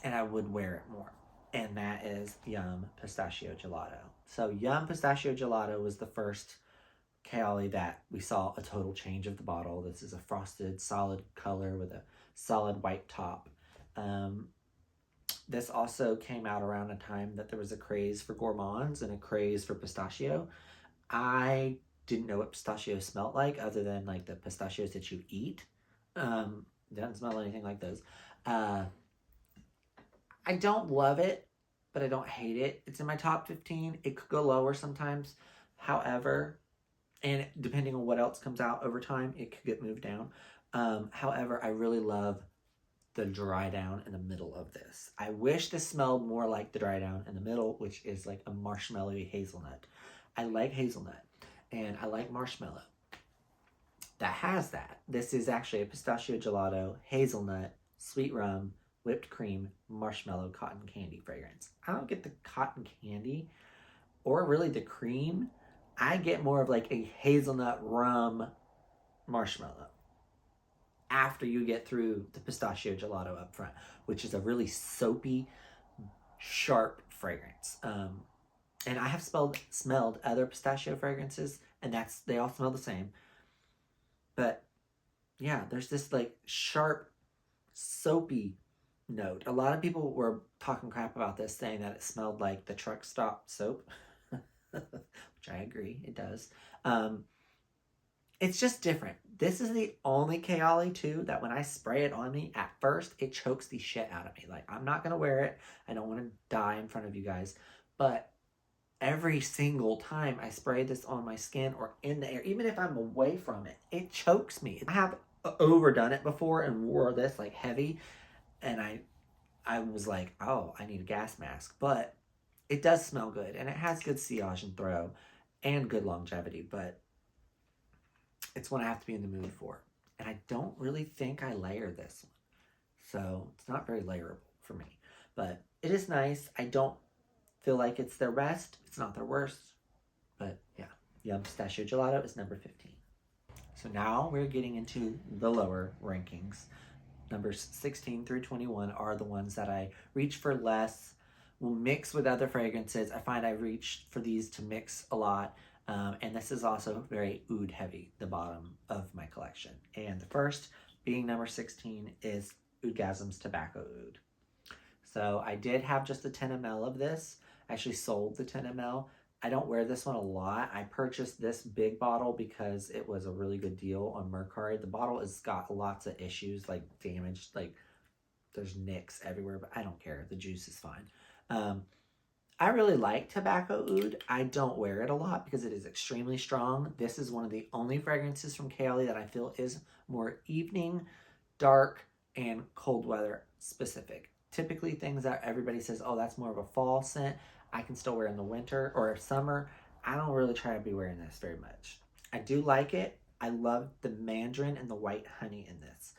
And I would wear it more. And that is Yum Pistachio Gelato. So Yum Pistachio Gelato was the first KAYALI that we saw a total change of the bottle. This is a frosted solid color with a solid white top. This also came out around a time that there was a craze for gourmands and a craze for pistachio. I didn't know what pistachio smelled like other than like the pistachios that you eat. It doesn't smell anything like those. I don't love it, but I don't hate it. It's in my top 15. It could go lower sometimes. However, and depending on what else comes out over time, it could get moved down. However, I really love the dry down in the middle of this. I wish this smelled more like the dry down in the middle, which is like a marshmallowy hazelnut. I like hazelnut, and I like marshmallow. That has that. This is actually a pistachio gelato, hazelnut, sweet rum, whipped cream, marshmallow, cotton candy fragrance. I don't get the cotton candy or really the cream. I get more of like a hazelnut rum marshmallow after you get through the pistachio gelato up front, which is a really soapy, sharp fragrance. And I have smelled other pistachio fragrances, and they all smell the same. But yeah, there's this like sharp, soapy note. A lot of people were talking crap about this, saying that it smelled like the truck stop soap, which I agree, it does. It's just different. This is the only KAYALI too that when I spray it on me, at first it chokes the shit out of me. Like, I'm not gonna wear it. I don't want to die in front of you guys, but every single time I spray this on my skin or in the air, even if I'm away from it, it chokes me. I have overdone it before and wore this like heavy, and I was like, oh, I need a gas mask. But it does smell good, and it has good sillage and throw and good longevity, but it's one I have to be in the mood for. And I don't really think I layer this one, so it's not very layerable for me. But it is nice. I don't feel like it's their best. It's not their worst. But yeah, Yum Pistachio Gelato is number 15. So now we're getting into the lower rankings. Numbers 16 through 21 are the ones that I reach for less, will mix with other fragrances. I find I reach for these to mix a lot. And this is also very oud heavy, the bottom of my collection. And the first, being number 16, is Oudgasm's Tobacco Oud. So I did have just a 10 ml of this. I actually sold the 10 ml. I don't wear this one a lot. I purchased this big bottle because it was a really good deal on Mercari. The bottle has got lots of issues, like damaged, like there's nicks everywhere, but I don't care. The juice is fine. I really like Tobacco Oud. I don't wear it a lot because it is extremely strong. This is one of the only fragrances from KAYALI that I feel is more evening, dark, and cold weather specific. Typically things that everybody says, oh, that's more of a fall scent, I can still wear in the winter or summer. I don't really try to be wearing this very much. I do like it. I love the mandarin and the white honey in this.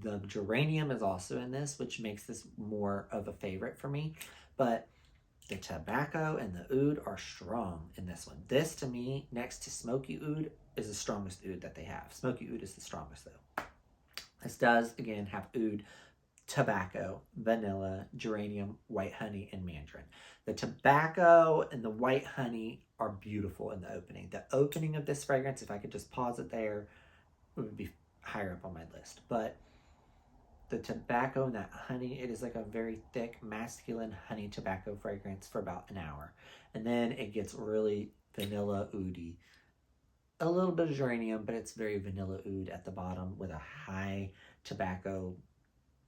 The geranium is also in this, which makes this more of a favorite for me. But the tobacco and the oud are strong in this one. This, to me, next to smoky oud, is the strongest oud that they have. Smoky oud is the strongest, though. This does, again, have oud, tobacco, vanilla, geranium, white honey, and mandarin. The tobacco and the white honey are beautiful in the opening. The opening of this fragrance, if I could just pause it there, would be higher up on my list. But the tobacco and that honey, it is like a very thick, masculine honey tobacco fragrance for about an hour. And then it gets really vanilla oudy. A little bit of geranium, but it's very vanilla oud at the bottom with a high tobacco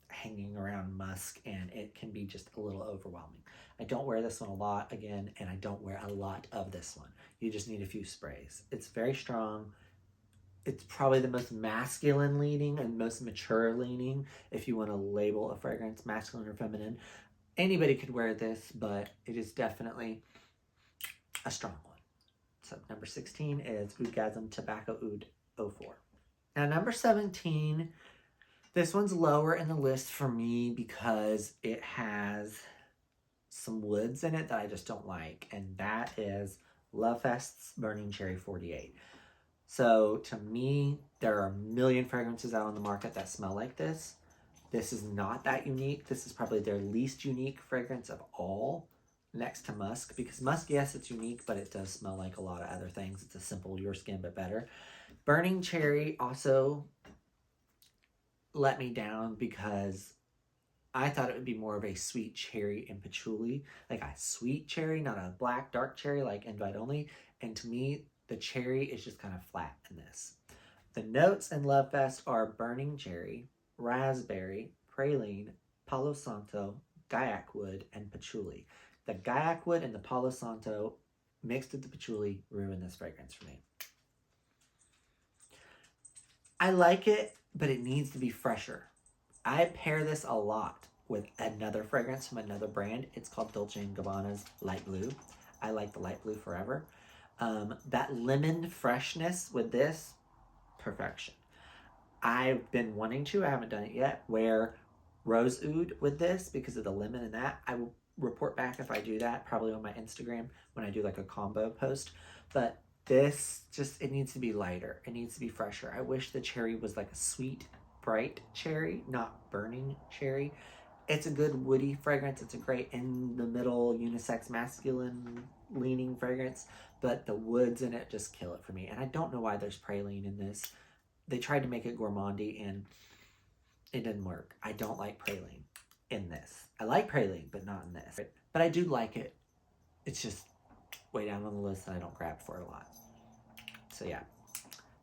hanging around musk, and it can be just a little overwhelming. I don't wear this one a lot, again, and I don't wear a lot of this one. You just need a few sprays. It's very strong. It's probably the most masculine leaning and most mature leaning if you want to label a fragrance masculine or feminine. Anybody could wear this, but it is definitely a strong one. So number 16 is Oudgasm Tobacco Oud 04. Now number 17, this one's lower in the list for me because it has some woods in it that I just don't like, and that is Lovefest's Burning Cherry 48. So to me, there are a million fragrances out on the market that smell like this. This is not that unique. This is probably their least unique fragrance of all, next to musk, because musk, yes, it's unique, but it does smell like a lot of other things. It's a simple your skin, but better. Burning Cherry also let me down because I thought it would be more of a sweet cherry and patchouli, like a sweet cherry, not a black dark cherry like Invite Only. And to me, the cherry is just kind of flat in this. The notes in Lovefest are burning cherry, raspberry, praline, Palo Santo, gaiac wood, and patchouli. The gaiac wood and the Palo Santo mixed with the patchouli ruin this fragrance for me. I like it, but it needs to be fresher. I pair this a lot with another fragrance from another brand. It's called Dolce & Gabbana's Light Blue. I like the Light Blue forever. That lemon freshness with this, perfection. I've been wanting to, I haven't done it yet, wear rose oud with this because of the lemon and that. I will report back if I do that, probably on my Instagram when I do like a combo post. But this just, it needs to be lighter. It needs to be fresher. I wish the cherry was like a sweet, bright cherry, not burning cherry. It's a good woody fragrance. It's a great in the middle unisex masculine leaning fragrance, but the woods in it just kill it for me. And I don't know why there's praline in this. They tried to make it gourmandy and it didn't work. I don't like praline in this. I like praline, but not in this. But I do like it. It's just way down on the list and I don't grab for it a lot. So yeah,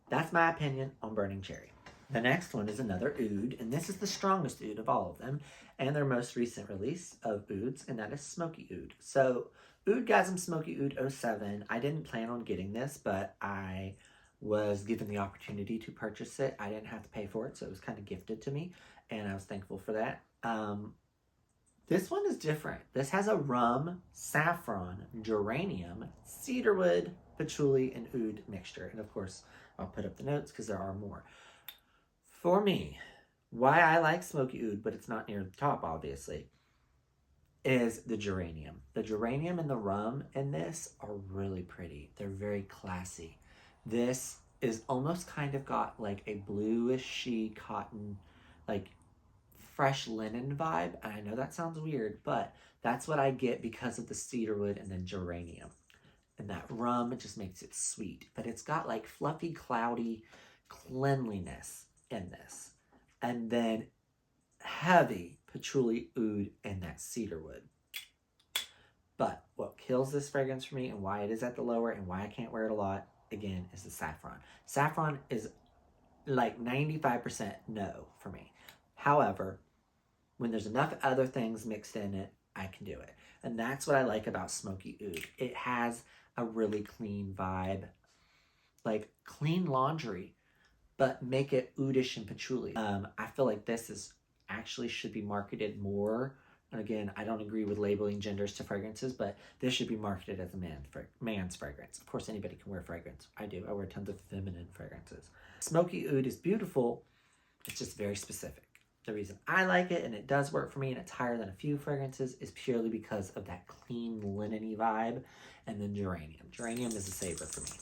that's my opinion on Burning Cherry. The next one is another oud, and this is the strongest oud of all of them, and their most recent release of ouds, and that is Smoky Oud. So, Oudgasm Smoky Oud 07, I didn't plan on getting this, but I was given the opportunity to purchase it. I didn't have to pay for it, so it was kind of gifted to me, and I was thankful for that. This one is different. This has a rum, saffron, geranium, cedarwood, patchouli, and oud mixture. And of course, I'll put up the notes because there are more. For me, why I like Smoky Oud, but it's not near the top, obviously, is the geranium. The geranium and the rum in this are really pretty. They're very classy. This is almost kind of got like a bluish-y cotton, like fresh linen vibe. And I know that sounds weird, but that's what I get because of the cedarwood and the geranium. And that rum, it just makes it sweet. But it's got like fluffy, cloudy cleanliness in this. And then heavy patchouli oud and that cedar wood. But what kills this fragrance for me and why it is at the lower and why I can't wear it a lot, again, is the saffron. Saffron is like 95% no for me. However, when there's enough other things mixed in it, I can do it. And that's what I like about smoky oud. It has a really clean vibe, like clean laundry, but make it oudish and patchouli. I feel like this is actually should be marketed more. And again, I don't agree with labeling genders to fragrances, but this should be marketed as a man's fragrance. Of course, anybody can wear fragrance. I do. I wear tons of feminine fragrances. Smoky oud is beautiful. It's just very specific. The reason I like it, and it does work for me, and it's higher than a few fragrances, is purely because of that clean, linen-y vibe, and then geranium. Geranium is a saver for me.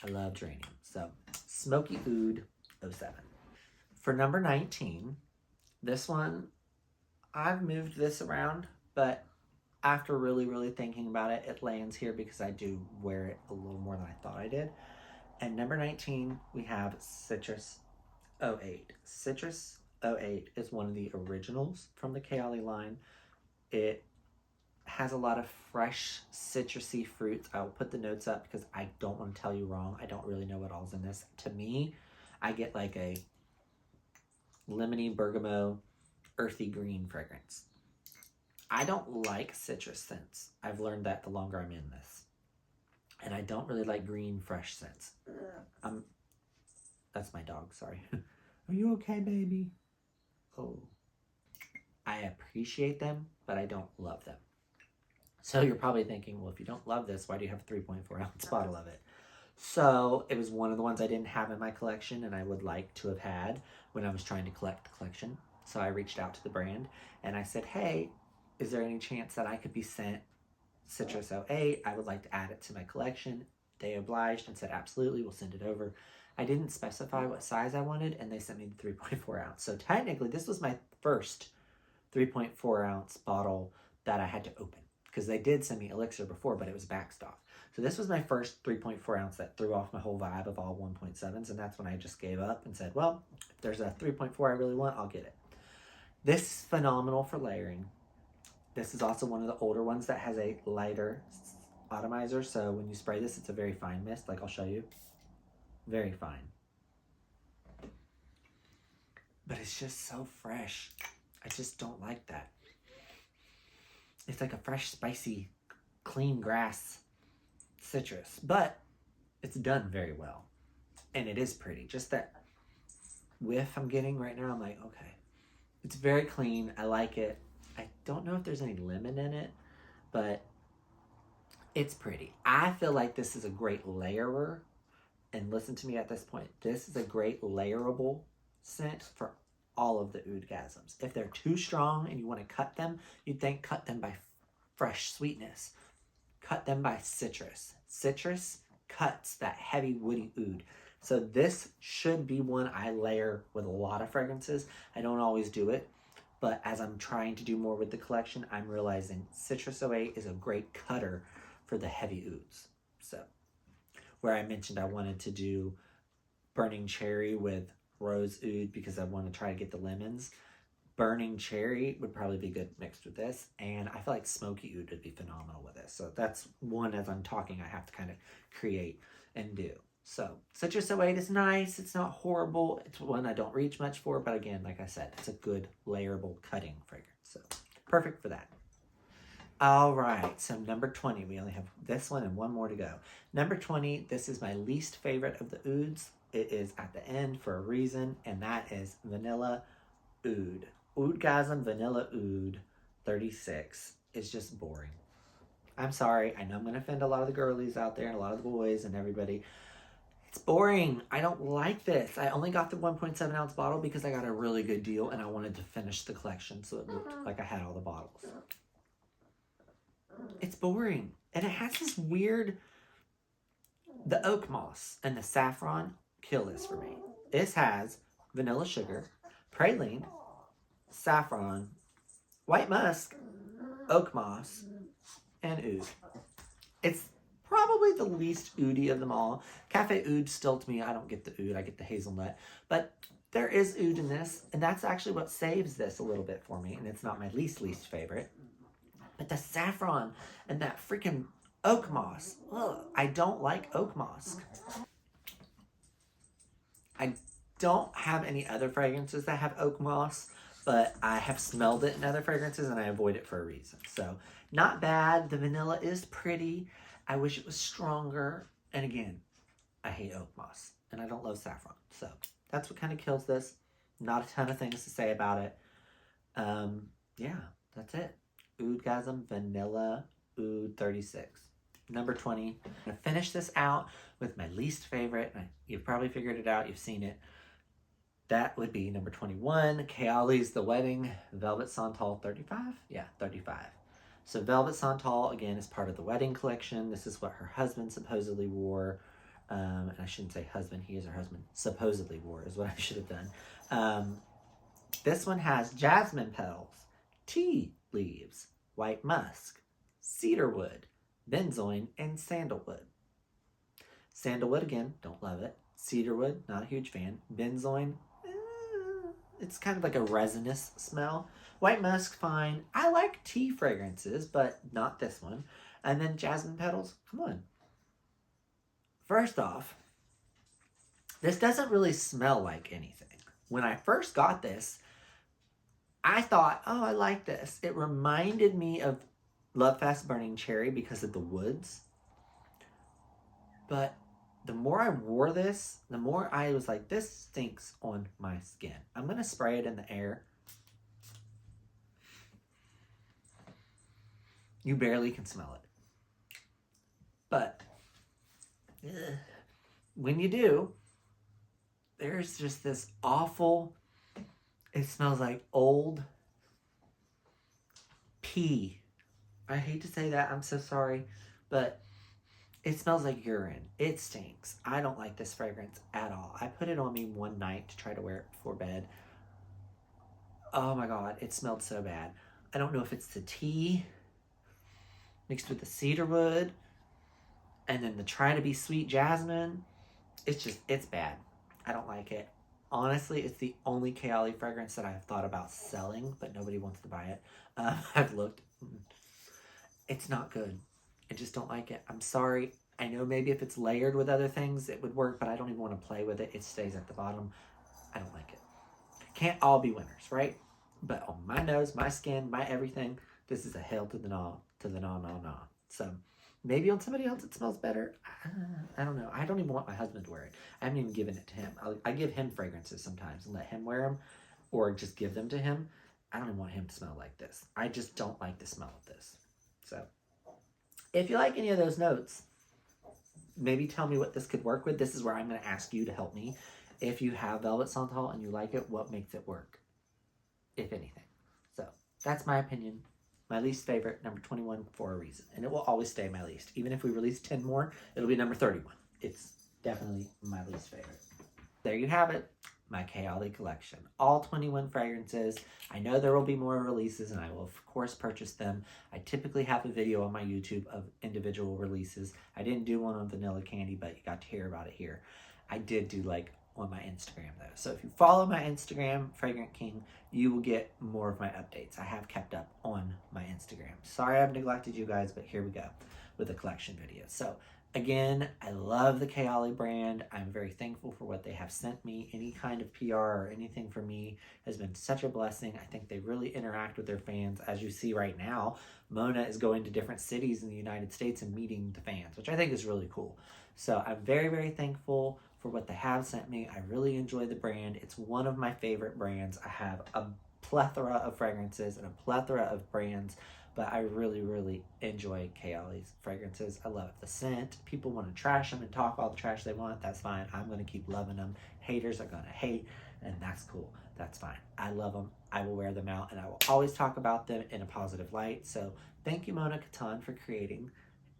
I love geranium. So, Smoky Oud 07. For number 19, this one, I've moved this around, but after really, really thinking about it, it lands here because I do wear it a little more than I thought I did. And number 19, we have Citrus 08. Citrus 08 is one of the originals from the KAYALI line. It has a lot of fresh citrusy fruits. I will put the notes up because I don't want to tell you wrong. I don't really know what all's in this. To me, I get like a lemony, bergamot, earthy green fragrance. I don't like citrus scents. I've learned that the longer I'm in this. And I don't really like green, fresh scents. That's my dog, sorry. Are you okay, baby? Oh. I appreciate them, but I don't love them. So you're probably thinking, well, if you don't love this, why do you have a 3.4 ounce bottle of it? So it was one of the ones I didn't have in my collection and I would like to have had when I was trying to collect the collection. So I reached out to the brand and I said, hey, is there any chance that I could be sent Citrus 08? I would like to add it to my collection. They obliged and said, absolutely, we'll send it over. I didn't specify what size I wanted and they sent me the 3.4 ounce. So technically this was my first 3.4 ounce bottle that I had to open because they did send me Elixir before, but it was backstop. So this was my first 3.4 ounce that threw off my whole vibe of all 1.7s. And that's when I just gave up and said, well, if there's a 3.4 I really want, I'll get it. This is phenomenal for layering. This is also one of the older ones that has a lighter atomizer. So when you spray this, it's a very fine mist. Like I'll show you. Very fine. But it's just so fresh. I just don't like that. It's like a fresh, spicy, clean grass citrus. But it's done very well. And it is pretty. Just that whiff I'm getting right now, I'm like, okay. It's very clean. I like it. I don't know if there's any lemon in it, but it's pretty. I feel like this is a great layerer. And listen to me at this point. This is a great layerable scent for all of the oudgasms. If they're too strong and you want to cut them, you'd think cut them by fresh sweetness. Cut them by citrus. Citrus cuts that heavy woody oud. So this should be one I layer with a lot of fragrances. I don't always do it, but as I'm trying to do more with the collection, I'm realizing Citrus 08 is a great cutter for the heavy ouds. So where I mentioned I wanted to do Burning Cherry with Rose Oud because I want to try to get the lemons. Burning Cherry would probably be good mixed with this. And I feel like Smoky Oud would be phenomenal with this. So that's one as I'm talking I have to kind of create and do. So Citrus 08 is nice. It's not horrible. It's one I don't reach much for. But again, like I said, it's a good layerable cutting fragrance. So perfect for that. All right, so number 20. We only have this one and one more to go. Number 20, this is my least favorite of the ouds. It is at the end for a reason, and that is Vanilla Oud. Oudgasm Vanilla Oud 36 is just boring. I'm sorry. I know I'm going to offend a lot of the girlies out there and a lot of the boys and everybody. It's boring. I don't like this. I only got the 1.7 ounce bottle because I got a really good deal and I wanted to finish the collection so it looked like I had all the bottles. It's boring. And it has this weird... The oak moss and the saffron kill this for me. This has vanilla sugar, praline, saffron, white musk, oak moss, and oud. It's probably the least oudy of them all. Cafe Oud still, to me, I don't get the oud, I get the hazelnut. But there is oud in this, and that's actually what saves this a little bit for me, and it's not my least favorite. But the saffron and that freaking oak moss, ugh, I don't like oak moss. I don't have any other fragrances that have oak moss, but I have smelled it in other fragrances and I avoid it for a reason. So not bad. The vanilla is pretty. I wish it was stronger. And again, I hate oak moss and I don't love saffron. So that's what kind of kills this. Not a ton of things to say about it. Yeah, that's it. Oudgasm Vanilla Oud 36. Number 20. I'm going to finish this out with my least favorite. You've probably figured it out. You've seen it. That would be number 21. KAYALI's The Wedding Velvet Santal 35. Yeah, 35. So Velvet Santal, again, is part of the wedding collection. This is what her husband supposedly wore. And I shouldn't say husband. He is her husband. Supposedly wore is what I should have done. This one has jasmine petals, tea leaves, white musk, cedarwood, benzoin, and sandalwood. Sandalwood, again, don't love it. Cedarwood, not a huge fan. Benzoin, it's kind of like a resinous smell. White musk, fine. I like tea fragrances, but not this one. And then jasmine petals, come on. First off, this doesn't really smell like anything. When I first got this, I thought, oh, I like this. It reminded me of Love Fast Burning Cherry because of the woods. But the more I wore this, the more I was like, this stinks on my skin. I'm going to spray it in the air. You barely can smell it. But when you do, there's just this awful, it smells like old pee. I hate to say that, I'm so sorry, but it smells like urine. It stinks. I don't like this fragrance at all. I put it on me one night to try to wear it before bed. Oh my God, it smelled so bad. I don't know if it's the tea mixed with the cedarwood and then the try to be sweet jasmine. It's bad. I don't like it. Honestly, it's the only KAYALI fragrance that I've thought about selling, but nobody wants to buy it. I've looked. It's not good. I just don't like it. I'm sorry. I know maybe if it's layered with other things, it would work, but I don't even want to play with it. It stays at the bottom. I don't like it. Can't all be winners, right? But on my nose, my skin, my everything, this is a hell to the no. So maybe on somebody else it smells better. I don't know. I don't even want my husband to wear it. I haven't even given it to him. I give him fragrances sometimes and let him wear them or just give them to him. I don't even want him to smell like this. I just don't like the smell of this. So if you like any of those notes, maybe tell me what this could work with. This is where I'm going to ask you to help me. If you have Velvet Santal and you like it, what makes it work, if anything? So that's my opinion. My least favorite, number 21, for a reason. And it will always stay my least. Even if we release 10 more, it'll be number 31. It's definitely my least favorite. There you have it. My KAYALI collection. All 21 fragrances. I know there will be more releases and I will of course purchase them. I typically have a video on my YouTube of individual releases. I didn't do one on vanilla candy, but you got to hear about it here. I did do like on my Instagram though. So if you follow my Instagram, Fragrant King, you will get more of my updates. I have kept up on my Instagram. Sorry I've neglected you guys, but here we go with the collection video. So again, I love the KAYALI brand. I'm very thankful for what they have sent me. Any kind of PR or anything for me has been such a blessing. I think they really interact with their fans. As you see right now, Mona is going to different cities in the United States and meeting the fans, which I think is really cool. So I'm very, very thankful for what they have sent me. I really enjoy the brand. It's one of my favorite brands. I have a plethora of fragrances and a plethora of brands, but I really, really enjoy KAYALI's fragrances. I love the scent. People want to trash them and talk all the trash they want. That's fine. I'm going to keep loving them. Haters are going to hate, and that's cool. That's fine. I love them. I will wear them out, and I will always talk about them in a positive light. So thank you, Mona Kattan, for creating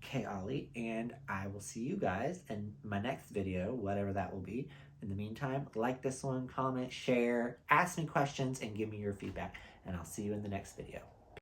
KAYALI, and I will see you guys in my next video, whatever that will be. In the meantime, like this one, comment, share, ask me questions, and give me your feedback, and I'll see you in the next video.